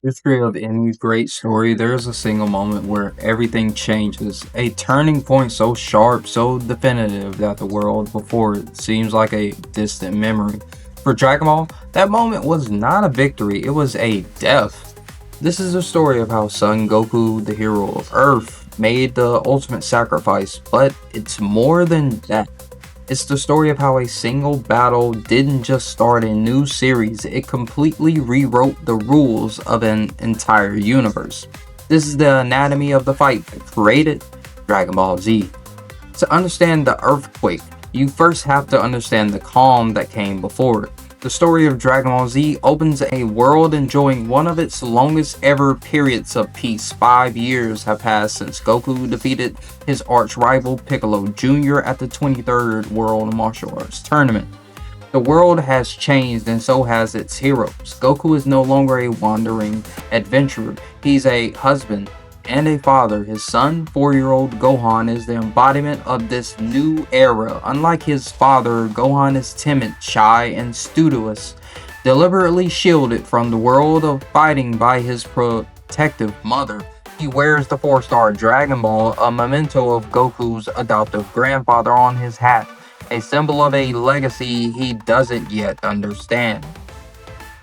History of any great story, there is a single moment where everything changes. A turning point so sharp, so definitive that the world before it seems like a distant memory. For Dragon Ball, that moment was not a victory, it was a death. This is a story of how Son Goku, the hero of Earth, made the ultimate sacrifice, but it's more than that. It's the story of how a single battle didn't just start a new series, it completely rewrote the rules of an entire universe. This is the anatomy of the fight that created Dragon Ball Z. To understand the earthquake, you first have to understand the calm that came before it. The story of Dragon Ball Z opens a world enjoying one of its longest ever periods of peace. 5 years have passed since Goku defeated his arch rival Piccolo Jr. at the 23rd World Martial Arts Tournament. The world has changed and so has its heroes. Goku is no longer a wandering adventurer. He's a husband and a father. His son, 4-year-old Gohan, is the embodiment of this new era. Unlike his father, Gohan is timid, shy, and studious, deliberately shielded from the world of fighting by his protective mother. He wears the 4-star Dragon Ball, a memento of Goku's adoptive grandfather, on his hat, a symbol of a legacy he doesn't yet understand.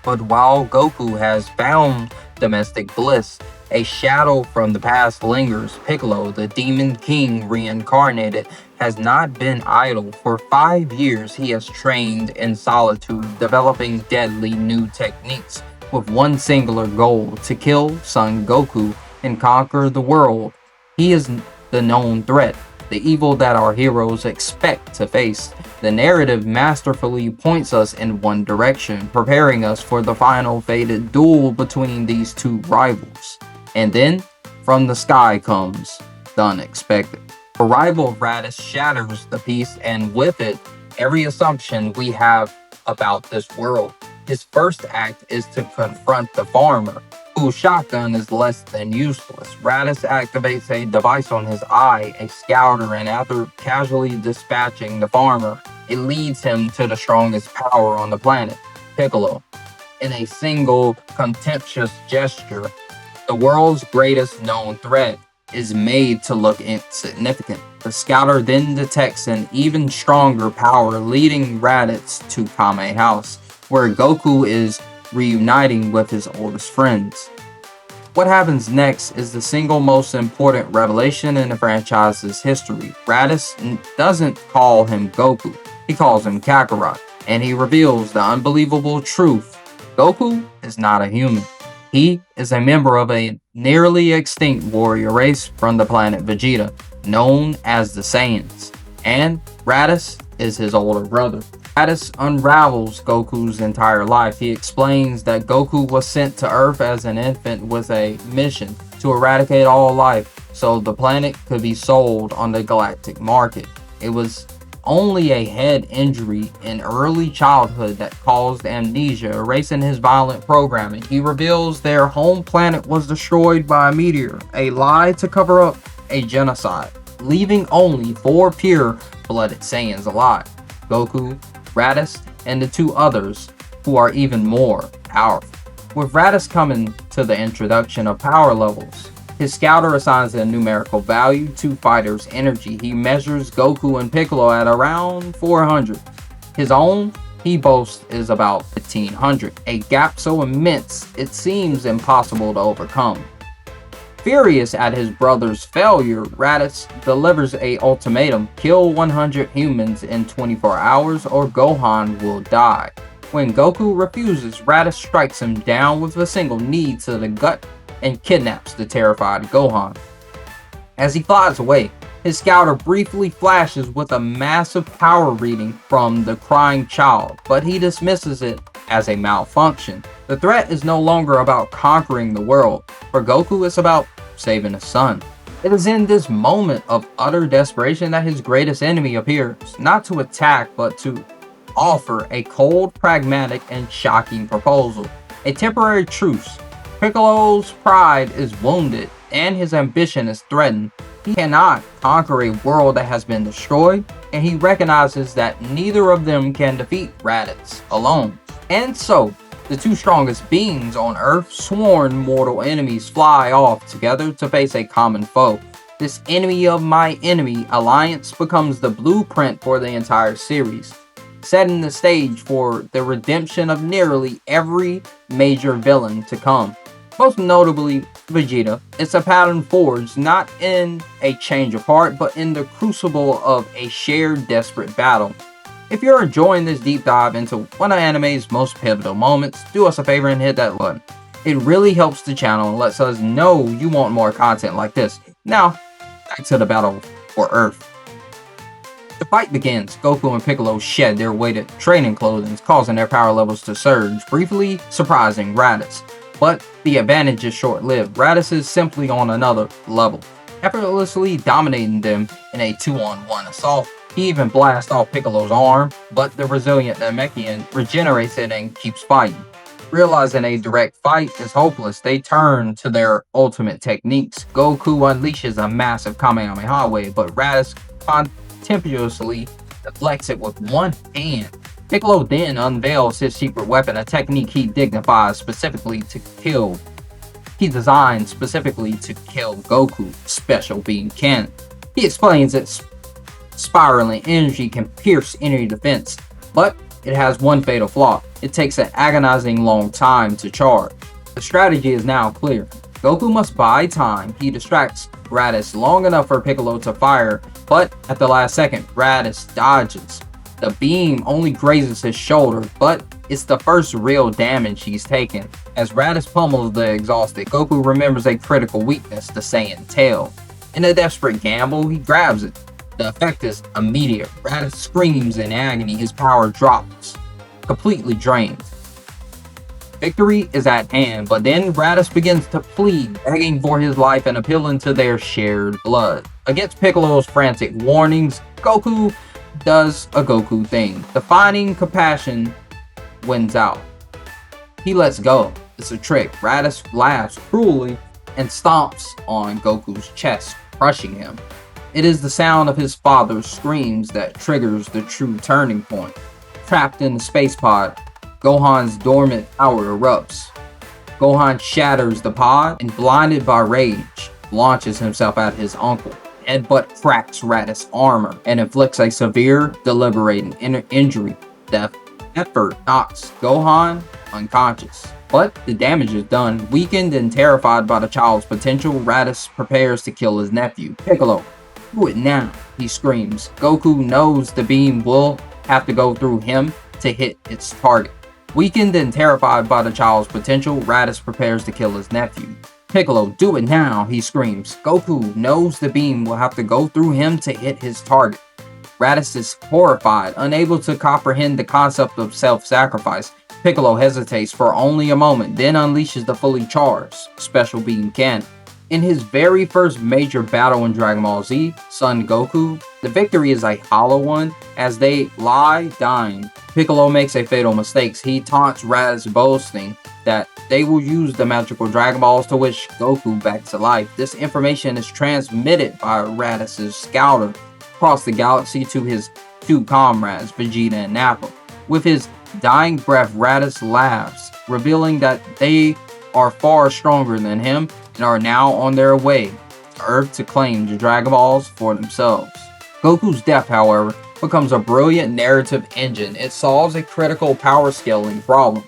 But while Goku has found domestic bliss, a shadow from the past lingers. Piccolo, the Demon King reincarnated, has not been idle. For 5 years, he has trained in solitude, developing deadly new techniques, with one singular goal: to kill Son Goku and conquer the world. He is the known threat, the evil that our heroes expect to face. The narrative masterfully points us in one direction, preparing us for the final fated duel between these two rivals. And then, from the sky comes the unexpected. The arrival of Raditz shatters the peace, and with it, every assumption we have about this world. His first act is to confront the farmer, whose shotgun is less than useless. Raditz activates a device on his eye, a scouter, and after casually dispatching the farmer, it leads him to the strongest power on the planet, Piccolo. In a single contemptuous gesture, the world's greatest known threat is made to look insignificant. The scouter then detects an even stronger power, leading Raditz to Kame House, where Goku is reuniting with his oldest friends. What happens next is the single most important revelation in the franchise's history. Raditz doesn't call him Goku, he calls him Kakarot, and he reveals the unbelievable truth: Goku is not a human. He is a member of a nearly extinct warrior race from the planet Vegeta, known as the Saiyans, and Raditz is his older brother. Raditz unravels Goku's entire life. He explains that Goku was sent to Earth as an infant with a mission to eradicate all life so the planet could be sold on the galactic market. It was only a head injury in early childhood that caused amnesia, erasing his violent programming. He reveals their home planet was destroyed by a meteor, a lie to cover up a genocide, leaving only 4 pure-blooded Saiyans alive: Goku, Raditz, and the 2 others who are even more powerful. With Raditz coming to the introduction of power levels, his scouter assigns a numerical value to fighters' energy. He measures Goku and Piccolo at around 400. His own, he boasts, is about 1500, a gap so immense it seems impossible to overcome. Furious at his brother's failure, Raditz delivers a ultimatum: kill 100 humans in 24 hours or Gohan will die. When Goku refuses, Raditz strikes him down with a single knee to the gut and kidnaps the terrified Gohan. As he flies away, his scouter briefly flashes with a massive power reading from the crying child, but he dismisses it as a malfunction. The threat is no longer about conquering the world. For Goku, it's about saving his son. It is in this moment of utter desperation that his greatest enemy appears, not to attack, but to offer a cold, pragmatic, and shocking proposal: a temporary truce. Piccolo's pride is wounded, and his ambition is threatened. He cannot conquer a world that has been destroyed, and he recognizes that neither of them can defeat Raditz alone. And so, The two strongest beings on Earth, sworn mortal enemies, fly off together to face a common foe. This enemy of my enemy alliance becomes the blueprint for the entire series, setting the stage for the redemption of nearly every major villain to come. Most notably, Vegeta. It's a pattern forged not in a change of heart, but in the crucible of a shared desperate battle. If you're enjoying this deep dive into one of anime's most pivotal moments, do us a favor and hit that button. It really helps the channel and lets us know you want more content like this. Now, back to the battle for Earth. The fight begins. Goku and Piccolo shed their weighted training clothing, causing their power levels to surge, briefly surprising Raditz. But the advantage is short-lived. Raditz is simply on another level, effortlessly dominating them in a 2-on-1 assault. He even blasts off Piccolo's arm, but the resilient Namekian regenerates it and keeps fighting. Realizing a direct fight is hopeless, they turn to their ultimate techniques. Goku unleashes a massive Kamehameha wave, but Raditz contemptuously deflects it with one hand. Piccolo then unveils his secret weapon, a technique he designed specifically to kill Goku, Special Beam Cannon. He explains its spiraling energy can pierce any defense, but it has one fatal flaw. It takes an agonizing long time to charge. The strategy is now clear. Goku must buy time. He distracts Raditz long enough for Piccolo to fire, but at the last second, Raditz dodges. The beam only grazes his shoulder, but it's the first real damage he's taken. As Raditz pummels the exhausted Goku, remembers a critical weakness, the Saiyan tail. In a desperate gamble, he grabs it. The effect is immediate. Raditz screams in agony, his power drops, completely drained. Victory is at hand, but then Raditz begins to plead, begging for his life and appealing to their shared blood. Against Piccolo's frantic warnings, Goku does a Goku thing. Defining compassion wins out. He lets go. It's a trick. Raditz laughs cruelly and stomps on Goku's chest, crushing him. It is the sound of his father's screams that triggers the true turning point. Trapped in the space pod, Gohan's dormant power erupts. Gohan shatters the pod and, blinded by rage, launches himself at his uncle. Headbutt cracks Raditz's armor and inflicts a severe, deliberating injury. The effort knocks Gohan unconscious. But the damage is done. Weakened and terrified by the child's potential, Raditz prepares to kill his nephew. Piccolo, do it now, he screams. Goku knows the beam will have to go through him to hit its target. Weakened and terrified by the child's potential, Raditz prepares to kill his nephew. Piccolo, do it now, he screams. Goku knows the beam will have to go through him to hit his target. Raditz is horrified, unable to comprehend the concept of self-sacrifice. Piccolo hesitates for only a moment, then unleashes the fully charged Special Beam Cannon. In his very first major battle in Dragon Ball Z, Son Goku, the victory is a hollow one. As they lie dying, Piccolo makes a fatal mistake. He taunts Raditz, boasting that they will use the magical Dragon Balls to wish Goku back to life. This information is transmitted by Raditz's scouter across the galaxy to his two comrades, Vegeta and Nappa. With his dying breath, Raditz laughs, revealing that they are far stronger than him and are now on their way to Earth to claim the Dragon Balls for themselves. Goku's death, however, becomes a brilliant narrative engine. It solves a critical power scaling problem.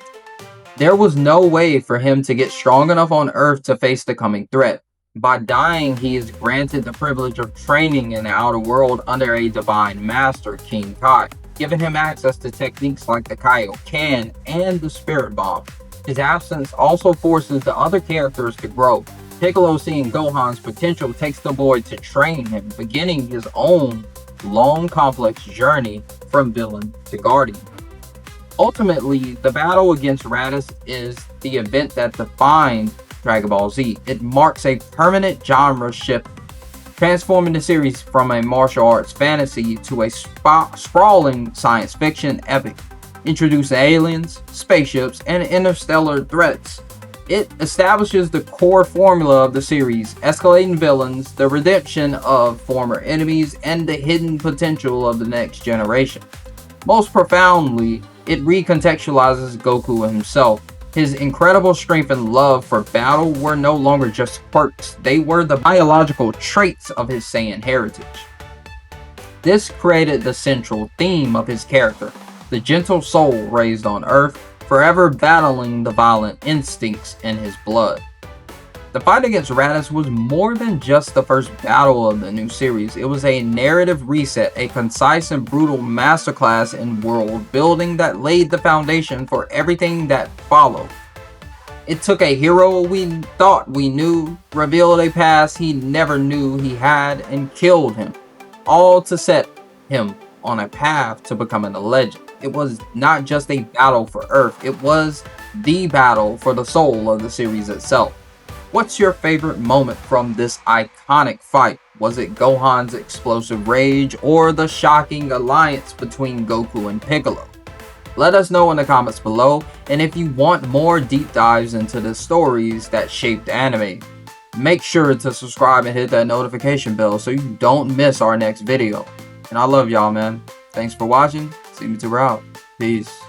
There was no way for him to get strong enough on Earth to face the coming threat. By dying, he is granted the privilege of training in the outer world under a divine master, King Kai, giving him access to techniques like the Kaioken and the Spirit Bomb. His absence also forces the other characters to grow. Piccolo, seeing Gohan's potential, takes the boy to train him, beginning his own long, complex journey from villain to guardian. Ultimately, the battle against Raditz is the event that defined Dragon Ball Z. It marks a permanent genre shift, transforming the series from a martial arts fantasy to a sprawling science fiction epic. Introduce aliens, spaceships, and interstellar threats. It establishes the core formula of the series, escalating villains, the redemption of former enemies, and the hidden potential of the next generation. Most profoundly, it recontextualizes Goku himself. His incredible strength and love for battle were no longer just quirks, they were the biological traits of his Saiyan heritage. This created the central theme of his character, the gentle soul raised on Earth, forever battling the violent instincts in his blood. The fight against Raditz was more than just the first battle of the new series. It was a narrative reset, a concise and brutal masterclass in world building that laid the foundation for everything that followed. It took a hero we thought we knew, revealed a past he never knew he had, and killed him, all to set him on a path to becoming a legend. It was not just a battle for Earth, it was the battle for the soul of the series itself. What's your favorite moment from this iconic fight? Was it Gohan's explosive rage or the shocking alliance between Goku and Piccolo? Let us know in the comments below, and if you want more deep dives into the stories that shaped anime, make sure to subscribe and hit that notification bell so you don't miss our next video. And I love y'all, man. Thanks for watching. See you two out. Peace.